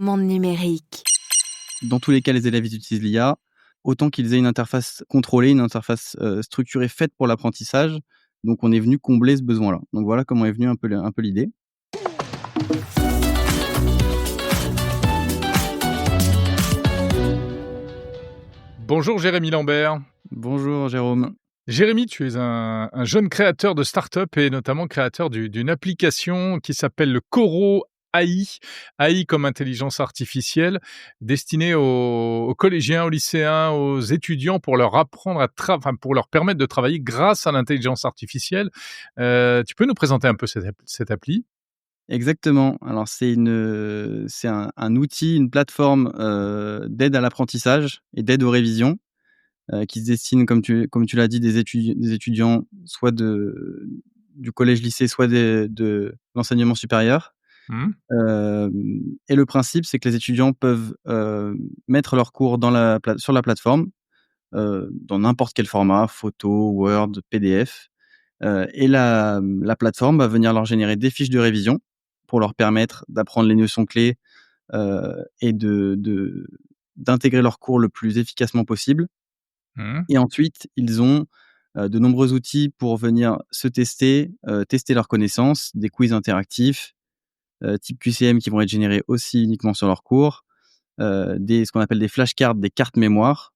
Monde numérique. Dans tous les cas, les élèves, ils utilisent l'IA, autant qu'ils aient une interface contrôlée, une interface, structurée, faite pour l'apprentissage. Donc on est venu combler ce besoin-là. Donc voilà comment est venue un peu l'idée. Bonjour Jérémy Lambert. Bonjour Jérôme. Jérémy, tu es un jeune créateur de start-up et notamment créateur d'une application qui s'appelle le Coro AI. AI comme intelligence artificielle, destinée aux collégiens, aux lycéens, aux étudiants pour leur apprendre pour leur permettre de travailler grâce à l'intelligence artificielle. Tu peux nous présenter un peu cette appli? Exactement. Alors c'est un outil, une plateforme, d'aide à l'apprentissage et d'aide aux révisions, qui se destine comme tu l'as dit, des étudiants soit du collège-lycée, soit de l'enseignement supérieur. Mmh. Et le principe, c'est que les étudiants peuvent, mettre leurs cours sur la plateforme, dans n'importe quel format, photo, Word, PDF, et la plateforme va venir leur générer des fiches de révision pour leur permettre d'apprendre les notions clés, et d'intégrer leurs cours le plus efficacement possible. Mmh. Et ensuite, ils ont, de nombreux outils pour venir se tester, tester leurs connaissances, des quiz interactifs, type QCM qui vont être générés aussi uniquement sur leurs cours, ce qu'on appelle des flashcards, des cartes mémoire,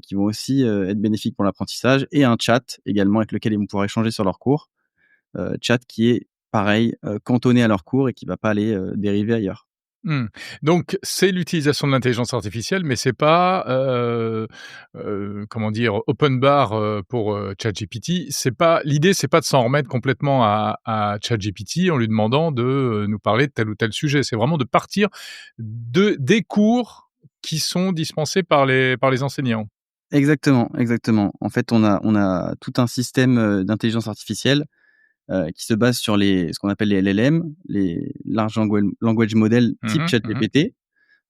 qui vont aussi, être bénéfiques pour l'apprentissage, et un chat également avec lequel ils vont pouvoir échanger sur leurs cours. Chat qui est pareil, cantonné à leurs cours et qui va pas aller, dériver ailleurs. Mmh. Donc c'est l'utilisation de l'intelligence artificielle, mais c'est pas, comment dire? Open bar, pour, ChatGPT. L'idée, c'est pas de s'en remettre complètement à ChatGPT en lui demandant de, nous parler de tel ou tel sujet. C'est vraiment de partir des cours qui sont dispensés par les enseignants. Exactement, exactement. En fait, on a tout un système, d'intelligence artificielle, qui se base sur ce qu'on appelle les LLM, les Large Language Model Mmh type mh. Mmh. ChatGPT.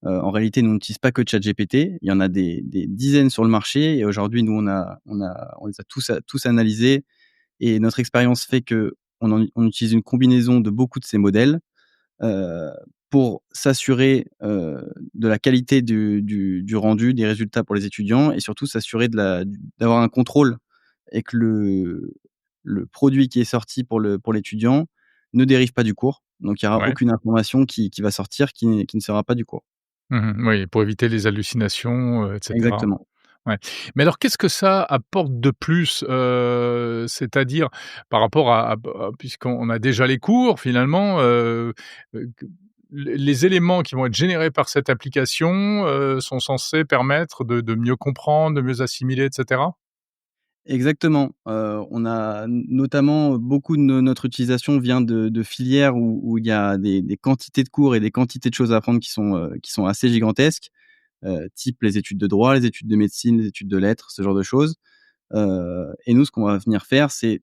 En réalité, nous, on n'utilise pas que ChatGPT. Il y en a des dizaines sur le marché, et aujourd'hui, nous, on les a tous analysés, et notre expérience fait qu'on utilise une combinaison de beaucoup de ces modèles, heu, pour s'assurer, de la qualité du rendu, des résultats pour les étudiants, et surtout s'assurer d'avoir un contrôle, et que le produit qui est sorti pour l'étudiant ne dérive pas du cours. Donc il y aura Ouais. aucune information qui va sortir qui ne sera pas du cours. Mmh. Oui, pour éviter les hallucinations, et cetera. Exactement. Ouais. Mais alors qu'est-ce que ça apporte de plus? C'est-à-dire par rapport à puisqu'on a déjà les cours finalement, que les éléments qui vont être générés par cette application, sont censés permettre de mieux comprendre, de mieux assimiler et cetera? Exactement. On a notamment beaucoup de notre utilisation vient de filières où il y a des quantités de cours et des quantités de choses à apprendre qui sont assez gigantesques, type les études de droit, les études de médecine, les études de lettres, ce genre de choses. Et nous, ce qu'on va venir faire, c'est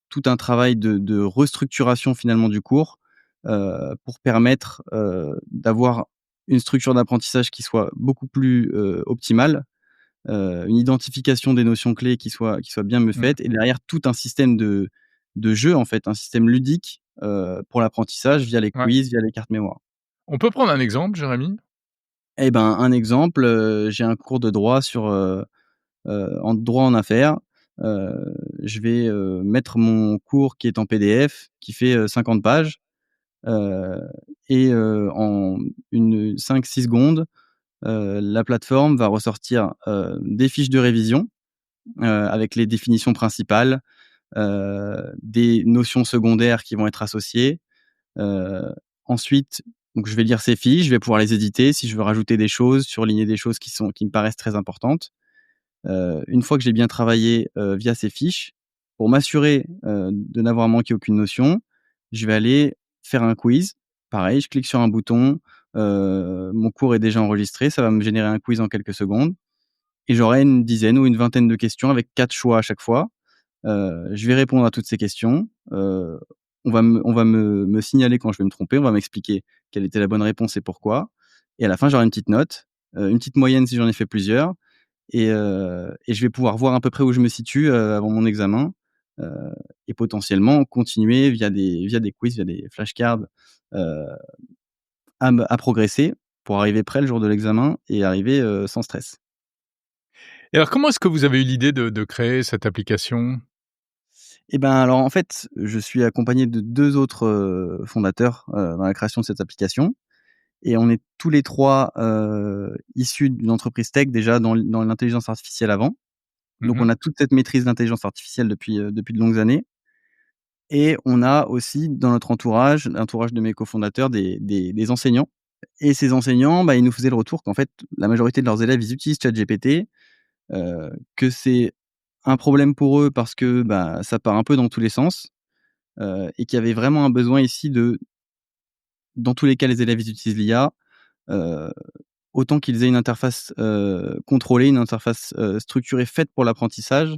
tout un travail de restructuration finalement du cours, pour permettre, d'avoir une structure d'apprentissage qui soit beaucoup plus, optimale, une identification des notions clés qui soit bien mieux Mmh. faite, et derrière tout un système de jeu, en fait, un système ludique, pour l'apprentissage via les Ouais. quiz, via les cartes mémoire. On peut prendre un exemple, Jérémy? Eh ben, un exemple, j'ai un cours de droit en droit en affaires. Je vais, mettre mon cours qui est en PDF, qui fait, 50 pages, heu en une 5-6 secondes, la plateforme va ressortir, des fiches de révision, avec les définitions principales, des notions secondaires qui vont être associées. Heu, Ensuite, donc je vais lire ces fiches, je vais pouvoir les éditer si je veux rajouter des choses, surligner des choses qui me paraissent très importantes. Une fois que j'ai bien travaillé, via ces fiches, pour m'assurer, de n'avoir manqué aucune notion, je vais aller faire un quiz. Pareil, je clique sur un bouton, mon cours est déjà enregistré, ça va me générer un quiz en quelques secondes, et j'aurai une dizaine ou une vingtaine de questions avec 4 choix à chaque fois. Je vais répondre à toutes ces questions. On va me signaler quand je vais me tromper, on va m'expliquer quelle était la bonne réponse et pourquoi, et à la fin, j'aurai une petite note, une petite moyenne si j'en ai fait plusieurs, et je vais pouvoir voir à peu près où je me situe, avant mon examen, heu et potentiellement continuer via des quiz, via des flashcards, à progresser. pour arriver prêt le jour de l'examen et arriver, sans stress. Et alors comment est-ce que vous avez eu l'idée de créer cette application? Et ben, alors, en fait, je suis accompagné de 2 autres, fondateurs, dans la création de cette application et on est tous les 3 issus d'une entreprise tech déjà dans l'intelligence artificielle avant. Donc Mmh. on a toute cette maîtrise de l'intelligence artificielle depuis de longues années et on a aussi dans notre entourage, l'entourage de mes cofondateurs, des enseignants et ces enseignants, bah, ils nous faisaient le retour qu'en fait, la majorité de leurs élèves, ils utilisent ChatGPT, que c'est un problème pour eux parce que, bah, ça part un peu dans tous les sens, et qu'il y avait vraiment un besoin ici de dans tous les cas, les élèves, ils utilisent l'IA, heu, autant qu'ils aient une interface, contrôlée, une interface, structurée, faite pour l'apprentissage.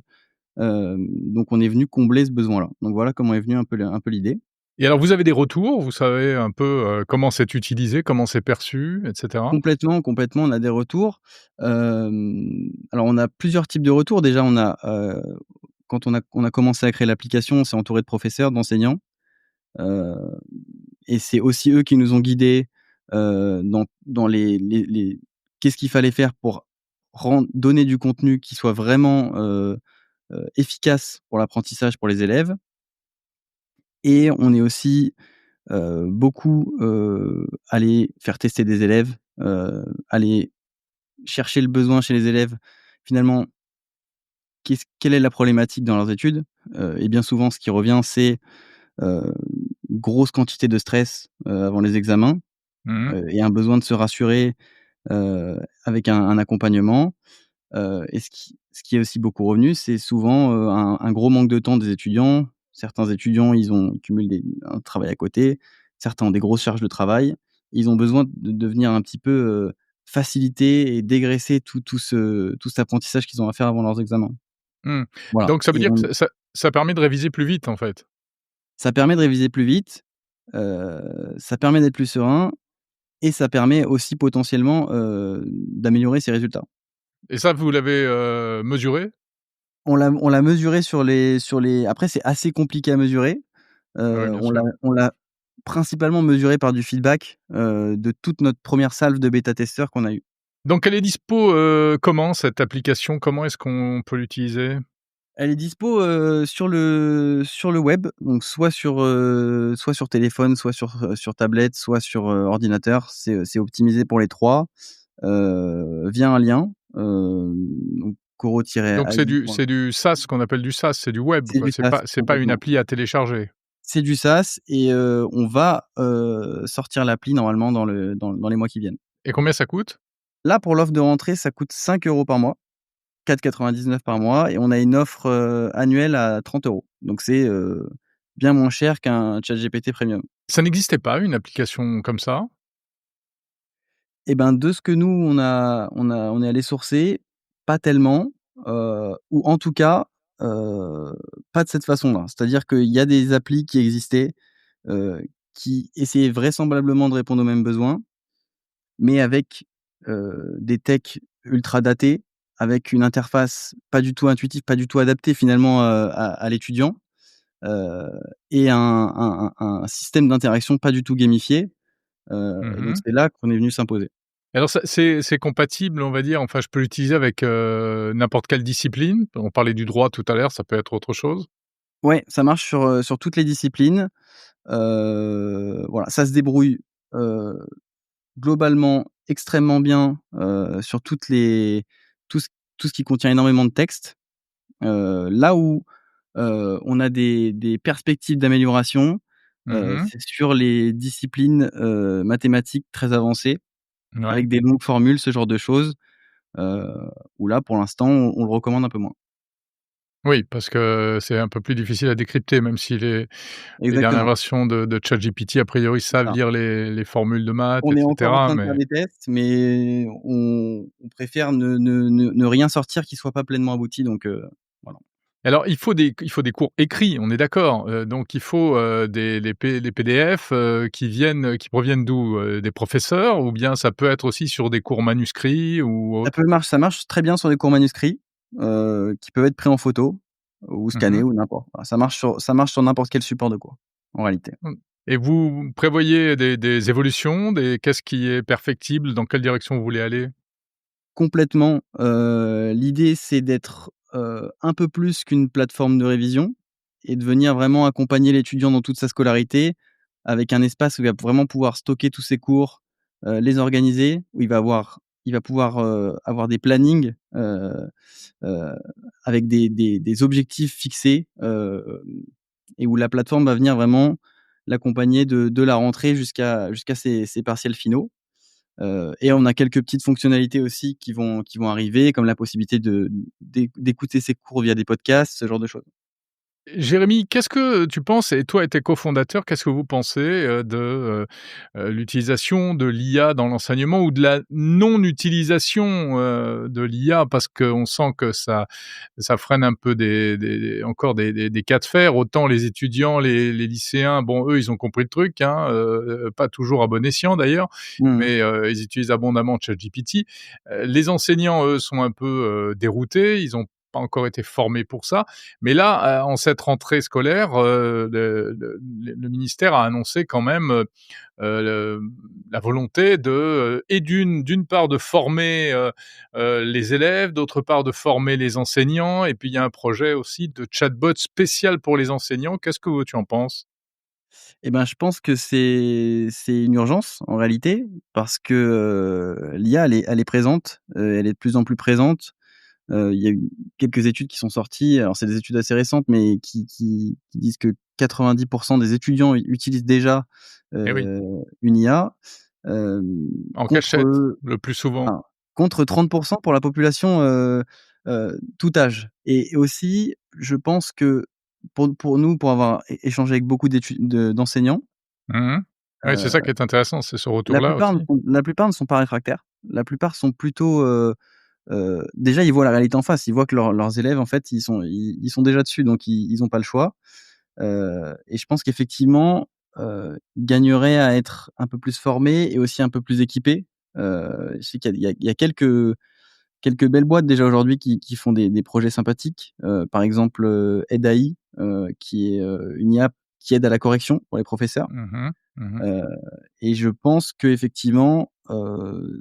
Donc on est venu combler ce besoin-là. Donc voilà comment est venue un peu l'idée. Et alors vous avez des retours? Vous savez un peu, comment c'est utilisé, comment c'est perçu, et cetera? Complètement, complètement, on a des retours. Alors on a plusieurs types de retours. Déjà, quand on a commencé à créer l'application, on s'est entouré de professeurs, d'enseignants, heu et c'est aussi eux qui nous ont guidés, dans les qu'est-ce qu'il fallait faire pour donner du contenu qui soit vraiment, efficace pour l'apprentissage pour les élèves et on est aussi, beaucoup, allés faire tester des élèves, aller chercher le besoin chez les élèves. Finalement, quelle est la problématique dans leurs études? Et bien souvent, ce qui revient, c'est, heu, grosse quantité de stress, avant les examens, Mmh. et un besoin de se rassurer, avec un accompagnement. Et ce qui est aussi beaucoup revenu, c'est souvent, un gros manque de temps des étudiants. Certains étudiants, ils cumulent un travail à côté. Certains ont des grosses charges de travail. Ils ont besoin de venir un petit peu, faciliter et dégraisser tout cet apprentissage qu'ils ont à faire avant leurs examens. Mmh. Voilà Donc ça veut et dire que ça permet de réviser plus vite, en fait? ça permet de réviser plus vite, ça permet d'être plus serein et ça permet aussi potentiellement, d'améliorer ses résultats. Et ça, vous l'avez, mesuré? On l'a mesuré sur les après c'est assez compliqué à mesurer. Ah oui, bien On l'a sûr. on l'a principalement mesuré par du feedback, de toute notre première salve de bêta-testeurs qu'on a eu. Donc elle est dispo, comment cette application? Comment est-ce qu'on peut l'utiliser? Elle est dispo, sur le web, donc soit sur téléphone, soit sur tablette, soit sur, ordinateur. C'est optimisé pour les 3, via un lien, donc Donc c'est coro-ai. du c'est du SaaS, qu'on appelle du SaaS, c'est du web, C'est quoi. du C'est SaaS, pas une complètement. appli à télécharger? C'est du SaaS et on va, sortir l'appli normalement dans les mois qui viennent. Et combien ça coûte? Là, pour l'offre de rentrée, ça coûte 5 € par mois, 4,99 par mois et on a une offre, annuelle à 30 €. Donc c'est, bien moins cher qu'un ChatGPT premium. Ça n'existait pas une application comme ça? Et ben, de ce que nous on est allé sourcer, pas tellement, ou en tout cas, heu, pas de cette façon-là. C'est-à-dire qu'il y a des applis qui existaient, qui essayaient vraisemblablement de répondre aux mêmes besoins, mais avec, des techs ultra datés, avec une interface pas du tout intuitive, pas du tout adaptée finalement, à l'étudiant, heu et un système d'interaction pas du tout gamifié, et donc Mmh. c'est là qu'on est venu s'imposer. Alors ça c'est compatible, on va dire, enfin je peux l'utiliser avec, n'importe quelle discipline? On parlait du droit tout à l'heure, ça peut être autre chose? Ouais, ça marche sur toutes les disciplines, voilà, ça se débrouille, heu, globalement extrêmement bien, sur tout ce tout ce qui contient énormément de texte. Là où, on a des perspectives d'amélioration, Mmh. c'est sur les disciplines, mathématiques très avancées, Ouais. avec des longues formules, ce genre de choses, heu, où là, pour l'instant, on le recommande un peu moins. Oui, parce que c'est un peu plus difficile à décrypter, même si les dernières Exactement, versions de ChatGPT, a priori, c'est savent ça. lire les formules de maths, On et est encore en cetera, train de faire mais des tests, mais on préfère ne rien sortir qui soit pas pleinement abouti, donc voilà. alors il faut des cours écrits, on est d'accord, donc il faut, des PDF, qui proviennent d'où? Des professeurs, ou bien ça peut être aussi sur des cours manuscrits ou autres? Ça marche très bien sur les cours manuscrits, qui peuvent être pris en photo ou scannés Mmh. ou n'importe. Voilà, ça marche sur n'importe quel support de cours, en réalité. Et vous prévoyez des évolutions, des qu'est-ce qui est perfectible? Dans quelle direction vous voulez aller? Complètement, l'idée c'est d'être, un peu plus qu'une plateforme de révision et de venir vraiment accompagner l'étudiant dans toute sa scolarité avec un espace où il va vraiment pouvoir stocker tous ses cours, les organiser, où il va pouvoir, avoir des plannings, heu, avec des objectifs fixés, et où la plateforme va venir vraiment l'accompagner de la rentrée jusqu'à ses partiels finaux. Et on a quelques petites fonctionnalités aussi qui vont arriver, comme la possibilité d'écouter ses cours via des podcasts, ce genre de choses. Jérémy, qu'est-ce que tu penses et toi et tes cofondateurs, qu'est-ce que vous pensez, l'utilisation de l'IA dans l'enseignement ou de la non-utilisation, de l'IA? Parce qu'on sent que ça freine un peu des cas de fer. Autant les étudiants, les lycéens, bon, eux, ils ont compris le truc, hein, pas toujours à bon escient d'ailleurs, Mmh. mais ils utilisent abondamment ChatGPT. Les enseignants, eux, sont un peu, déroutés, ils ont pas encore été formés pour ça. Mais là, en cette rentrée scolaire, le ministère a annoncé quand même, le la volonté de, et d'une part de former, les élèves, d'autre part de former les enseignants et puis il y a un projet aussi de chatbot spécial pour les enseignants. Qu'est-ce que tu en penses? Et ben, je pense que c'est une urgence en réalité parce que, l'IA elle est présente, elle est de plus en plus présente. Il y a eu quelques études qui sont sorties, alors c'est des études assez récentes, mais qui disent que 90 des étudiants utilisent déjà, Eh oui, une IA, en cachette, contre, le plus souvent. enfin, contre 30 pour la population, tout âge. Et aussi, je pense que pour nous, pour avoir échangé avec beaucoup d'enseignants, Mmh. Ouais, c'est ça qui heu, est intéressant, c'est ce retour-là aussi. la plupart ne sont pas réfractaires. La plupart sont plutôt, déjà, ils voient la réalité en face. Ils voient que leurs élèves, en fait, ils sont déjà dessus, donc ils ont pas le choix. Et je pense qu'effectivement, ils gagneraient à être un peu plus formés et aussi un peu plus équipés. Je sais qu'il y a quelques belles boîtes déjà aujourd'hui qui font des projets sympathiques. Par exemple, Aide.ai, qui est, une IA qui aide à la correction pour les professeurs. Mmh mh. Mmh. Heu et je pense qu'effectivement,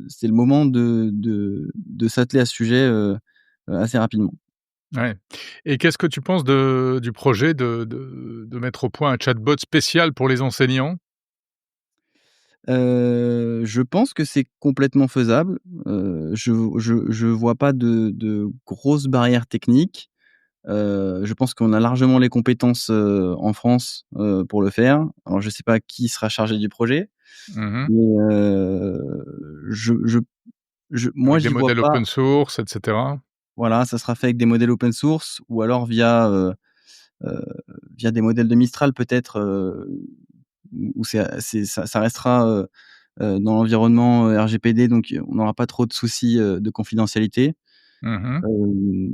c'est le moment de s'atteler à ce sujet, assez rapidement. Ouais, et qu'est-ce que tu penses du projet de mettre au point un chatbot spécial pour les enseignants? Je pense que c'est complètement faisable. Je vois pas de grosses barrières techniques. Je pense qu'on a largement les compétences, en France, pour le faire. Alors je sais pas qui sera chargé du projet, Mmh. mais, je moi Avec des j'y vois modèles pas. open source et cetera? Voilà, ça sera fait avec des modèles open source ou alors heu, via des modèles de Mistral peut-être, où ça restera, dans l'environnement, RGPD, donc on n'aura pas trop de soucis, de confidentialité. Mmh. Hem,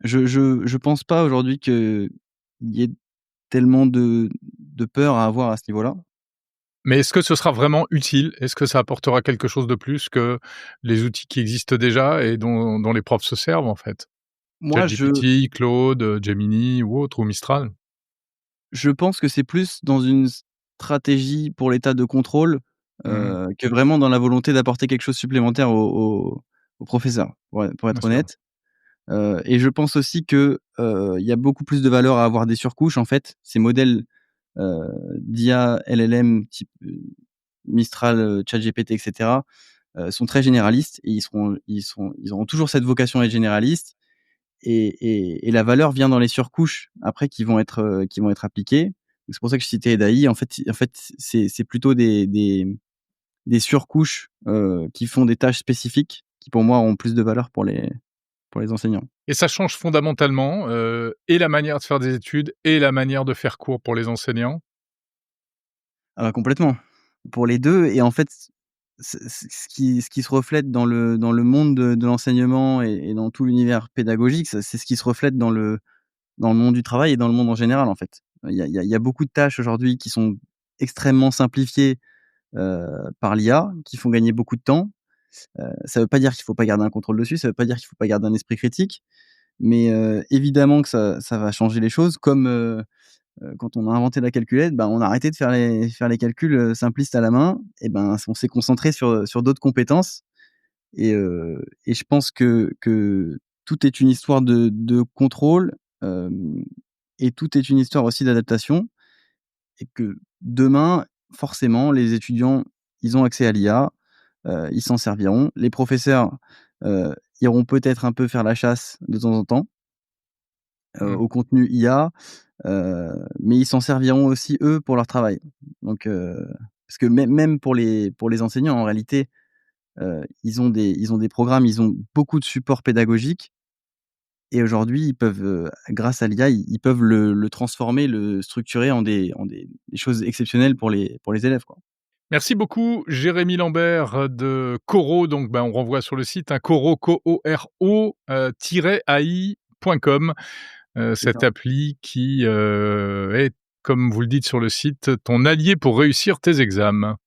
je pense pas aujourd'hui qu'il y ait tellement de peur à avoir à ce niveau-là. Mais est-ce que ce sera vraiment utile? Est-ce que ça apportera quelque chose de plus que les outils qui existent déjà et dont les profs se servent, en fait? Moi, ChatGPT, Claude, Gemini ou autre, ou Mistral? je pense que c'est plus dans une stratégie pour l'état de contrôle, Mmh. que vraiment dans la volonté d'apporter quelque chose supplémentaire aux professeurs, pour Bien être sûr. honnête. Et je pense aussi que, il y a beaucoup plus de valeur à avoir des surcouches, en fait. Ces modèles, d'IA LLM type, Mistral, ChatGPT et cetera, sont très généralistes et ils auront toujours cette vocation à être généralistes. Et la valeur vient dans les surcouches après qui vont être appliquées. C'est pour ça que je citais Dai. En fait, c'est plutôt des surcouches, qui font des tâches spécifiques qui pour moi ont plus de valeur pour les enseignants. Et ça change fondamentalement, et la manière de faire des études et la manière de faire cours pour les enseignants? Ah bah, complètement. Pour les 2. Et en fait, ce qui se reflète dans le monde de l'enseignement et dans tout l'univers pédagogique, c'est ce qui se reflète dans le monde du travail et dans le monde en général, en fait. Il y a beaucoup de tâches aujourd'hui qui sont extrêmement simplifiées, par l'IA, qui font gagner beaucoup de temps. Ça veut pas dire qu'il faut pas garder un contrôle dessus, ça veut pas dire qu'il faut pas garder un esprit critique, mais évidemment que ça va changer les choses comme, quand on a inventé la calculette, on a arrêté de faire les calculs, simplistes à la main et on s'est concentré sur d'autres compétences et je pense que tout est une histoire de contrôle, hem et tout est une histoire aussi d'adaptation et que demain, forcément, les étudiants, ils ont accès à l'IA, ils s'en serviront. Les professeurs, iront peut-être un peu faire la chasse de temps en temps, Mmh. au contenu IA, mais ils s'en serviront aussi eux pour leur travail. Donc parce que même pour les enseignants en réalité, ils ont des programmes, ils ont beaucoup de supports pédagogiques et aujourd'hui ils peuvent, grâce à l'IA, ils peuvent le transformer, le structurer en des choses exceptionnelles pour les élèves, quoi. Merci beaucoup Jérémy Lambert de Coro, donc on renvoie sur le site, hein, Coro, Coro, -ai.com, C'est cette ça. appli qui, est, comme vous le dites sur le site, ton allié pour réussir tes examens.